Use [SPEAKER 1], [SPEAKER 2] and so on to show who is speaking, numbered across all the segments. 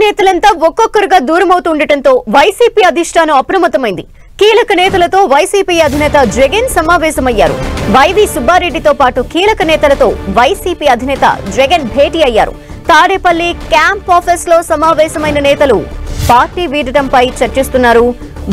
[SPEAKER 1] నేతలంతా ఒక్కొక్కరుగా దూరమవుతుండటంతో వైసీపీ అధిష్టానం అప్రమత్తమైంది. కీలక నేతలతో వైసీపీ అధినేత జగన్ సమావేశమయ్యారు. వైవి సుబ్బారెడ్డితో పాటు కీలక నేతలతో వైసీపీ అధినేత జగన్ భేటీ అయ్యారు. తాడేపల్లి క్యాంప్ ఆఫీస్ లో సమావేశమైన నేతలు పార్టీ వీడటంపై చర్చిస్తున్నారు.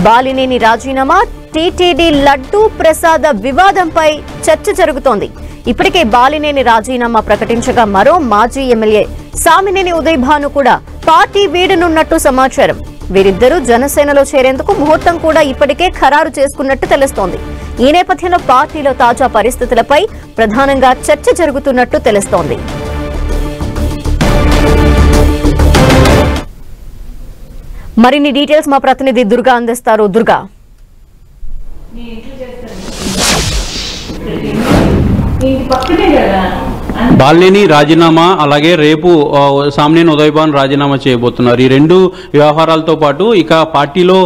[SPEAKER 1] బాలినేని రాజీనామా, టీటీడీ లడ్డూ ప్రసాద వివాదంపై చర్చ జరుగుతోంది. ఇప్పటికే బాలినేని రాజీనామా ప్రకటించగా మరో మాజీ ఎమ్మెల్యే సామినేని ఉదయ్ భాను కూడా పార్టీ వీడనున్నట్టు సమాచారం. వీరిద్దరూ జనసేనలో చేరేందుకు ముహూర్తం కూడా ఇప్పటికే ఖరారు చేసుకున్నట్టు తెలుస్తోంది. ఈ నేపథ్యంలో పార్టీలో తాజా పరిస్థితులపై ప్రధానంగా చర్చ జరుగుతున్నట్టు తెలుస్తోంది. మరిన్ని డీటెయిల్స్ మా ప్రతినిధి దుర్గా అందిస్తారు. దుర్గా,
[SPEAKER 2] బాలినేని రాజీనామా అలాగే రేపు సామినేని ఉదయ్ భాను రాజీనామా చేయబోతున్నారు. ఈ రెండు వ్యవహారాలతో పాటు ఇక పార్టీలో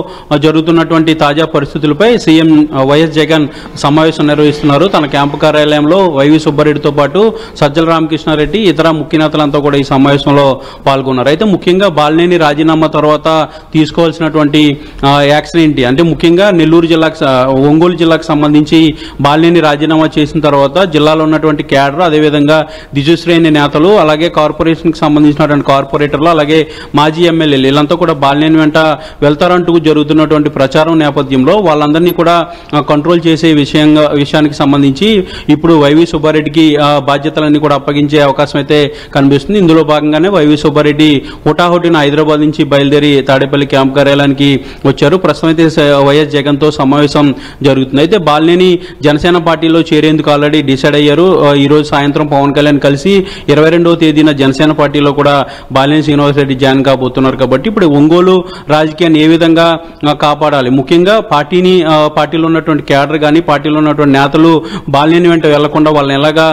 [SPEAKER 2] జరుగుతున్నటువంటి తాజా పరిస్థితులపై సీఎం వైఎస్ జగన్ సమావేశం నిర్వహిస్తున్నారు. తన క్యాంపు కార్యాలయంలో వైవి సుబ్బారెడ్డితో పాటు సజ్జల రామకృష్ణారెడ్డి ఇతర ముఖ్య నేతలంతా కూడా ఈ సమావేశంలో పాల్గొన్నారు. అయితే ముఖ్యంగా బాలినేని రాజీనామా తర్వాత తీసుకోవాల్సినటువంటి యాక్షన్ ఏంటి అంటే ముఖ్యంగా ఒంగోలు జిల్లాకు సంబంధించి బాలినేని రాజీనామా చేసిన తర్వాత జిల్లాలో ఉన్నటువంటి క్యాడర్, అదేవిధంగా దిజుశ్రేణి నేతలు, అలాగే కార్పొరేషన్ కి సంబంధించినటువంటి కార్పొరేటర్లు, అలాగే మాజీ ఎమ్మెల్యేలు వీళ్ళంతా కూడా బాలినేని వెంట వెళ్తారంటూ జరుగుతున్నటువంటి ప్రచారం నేపథ్యంలో వాళ్ళందరినీ కూడా కంట్రోల్ చేసే విషయానికి సంబంధించి ఇప్పుడు వైవి సుబ్బారెడ్డికి బాధ్యతలన్నీ కూడా అప్పగించే అవకాశం అయితే కనిపిస్తుంది. ఇందులో భాగంగానే వైవి సుబ్బారెడ్డి హుటాహుటిన హైదరాబాద్ నుంచి బయలుదేరి తాడేపల్లి క్యాంప్ కార్యాలయానికి వచ్చారు. ప్రస్తుతం అయితే వైఎస్ జగన్ తో సమావేశం జరుగుతుంది. అయితే బాలినేని జనసేన పార్టీలో చేరేందుకు ఆల్రెడీ డిసైడ్ అయ్యారు. ఈ రోజు సాయంత్రం పవన్ కళ్యాణ్ కలిసి 22వ తేదీన జనసేన పార్టీలో కూడా బాలినేని శ్రీనివాసరెడ్డి జాయిన్ కాబోతున్నారు. కాబట్టి ఇప్పుడు ఒంగోలు రాజకీయాన్ని ఏ విధంగా కాపాడాలి, ముఖ్యంగా పార్టీలో ఉన్నటువంటి క్యాడర్ కానీ పార్టీలో ఉన్నటువంటి నేతలు బాలినేని వెంట వెళ్లకుండా వాళ్ళని ఎలాగా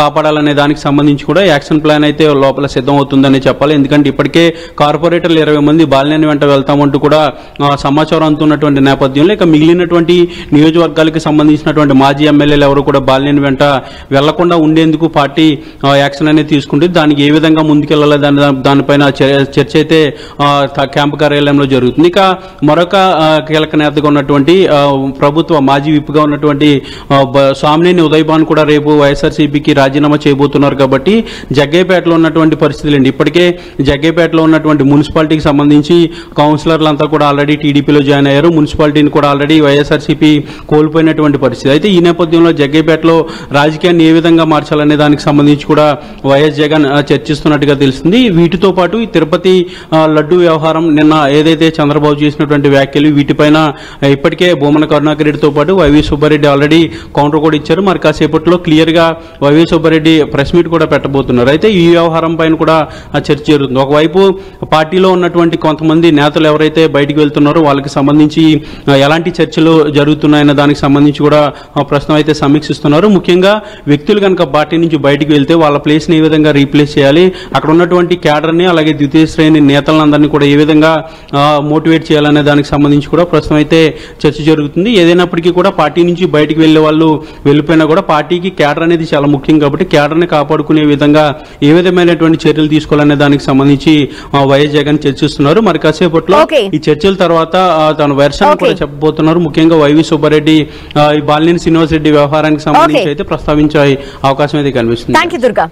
[SPEAKER 2] కాపాడాలనే దానికి సంబంధించి కూడా యాక్షన్ ప్లాన్ అయితే లోపల సిద్ధం అవుతుందని చెప్పాలి. ఎందుకంటే ఇప్పటికే కార్పొరేటర్లు 20 మంది బాలినేని వెంట వెళ్తామంటూ కూడా సమాచారం అందుతున్నటువంటి నేపథ్యంలో ఇక మిగిలినటువంటి నియోజకవర్గాలకు సంబంధించినటువంటి మాజీ ఎమ్మెల్యేలు ఎవరు కూడా బాలినేని వెంట వెళ్లకుండా ఉండేందుకు పార్టీ యాక్షన్ అనేది తీసుకుంటే దానికి ఏ విధంగా ముందుకెళ్లాలి దానిపైన చర్చ అయితే క్యాంపు కార్యాలయంలో జరుగుతుంది. ఇక మరొక కీలక నేతగా ఉన్నటువంటి ప్రభుత్వ మాజీ విప్గా ఉన్నటువంటి సామినేని ఉదయ్ భాను కూడా రేపు వైఎస్ఆర్సీపీకి రాజీనామా చేయబోతున్నారు. కాబట్టి జగ్గయ్యపేటలో ఉన్నటువంటి పరిస్థితులు ఏంటి, ఇప్పటికే జగ్గయ్యపేటలో ఉన్నటువంటి మున్సిపాలిటీకి సంబంధించి కౌన్సిలర్లంతా కూడా ఆల్రెడీ టీడీపీలో జాయిన్ అయ్యారు. మున్సిపాలిటీని కూడా ఆల్రెడీ వైఎస్ఆర్సీపీ కోల్పోయినటువంటి పరిస్థితి. అయితే ఈ నేపథ్యంలో జగ్గయ్యపేటలో రాజకీయాన్ని ఏ విధంగా మార్చాలనే దానికి సంబంధించి కూడా వైఎస్ జగన్ చర్చిస్తున్నట్టుగా తెలుస్తుంది. వీటితో పాటు ఈ తిరుపతి లడ్డు వ్యవహారం, నిన్న ఏదైతే చంద్రబాబు చేసినటువంటి వ్యాఖ్యలు, వీటిపైన ఇప్పటికే భూమన కరుణాకర్ రెడ్డితో పాటు వైవి సుబ్బారెడ్డి ఆల్రెడీ కౌంటర్ కూడా ఇచ్చారు. మరి కాసేపట్లో క్లియర్ గా వైవి సుబ్బారెడ్డి ప్రెస్ మీట్ కూడా పెట్టబోతున్నారు. అయితే ఈ వ్యవహారం పైన కూడా చర్చ జరుగుతుంది. ఒకవైపు పార్టీలో ఉన్నటువంటి కొంతమంది నేతలు ఎవరైతే బయటికి వెళ్తున్నారో వాళ్ళకి సంబంధించి ఎలాంటి చర్చలు జరుగుతున్నాయన్న దానికి సంబంధించి కూడా ప్రస్తుతం అయితే సమీక్షిస్తున్నారు. ముఖ్యంగా వ్యక్తులు కనుక పార్టీ నుంచి బయటికి వెళ్తే వాళ్ళ ప్లేస్ ని ఏ విధంగా రీప్లేస్ చేయాలి, అక్కడ ఉన్నటువంటి క్యాడర్ ని అలాగే ద్వితీయ శ్రేణి నేతలందరినీ కూడా ఏ విధంగా మోటివేట్ చేయాలనే దానికి సంబంధించి కూడా ప్రస్తుతం అయితే చర్చ జరుగుతుంది. ఏదైనప్పటికీ కూడా పార్టీ నుంచి బయటికి వెళ్లే వాళ్ళు వెళ్ళిపోయినా కూడా పార్టీకి క్యాడర్ అనేది చాలా ముఖ్యం. కాబట్టి క్యాడర్ ని కాపాడుకునే విధంగా ఏ విధమైనటువంటి చర్యలు తీసుకోవాలనే దానికి సంబంధించి వైఎస్ జగన్ చర్చిస్తున్నారు. మరి కాసేపట్లో ఈ చర్చల తర్వాత తన వెర్షన్ కూడా చెప్పబోతున్నారు. ముఖ్యంగా వైవి సుబ్బారెడ్డి బాలినేని శ్రీనివాసరెడ్డి వ్యవహారానికి సంబంధించి అయితే ప్రస్తావించే అవకాశం అయితే కనిపిస్తుంది.
[SPEAKER 1] థాంక్యూ దుర్గా.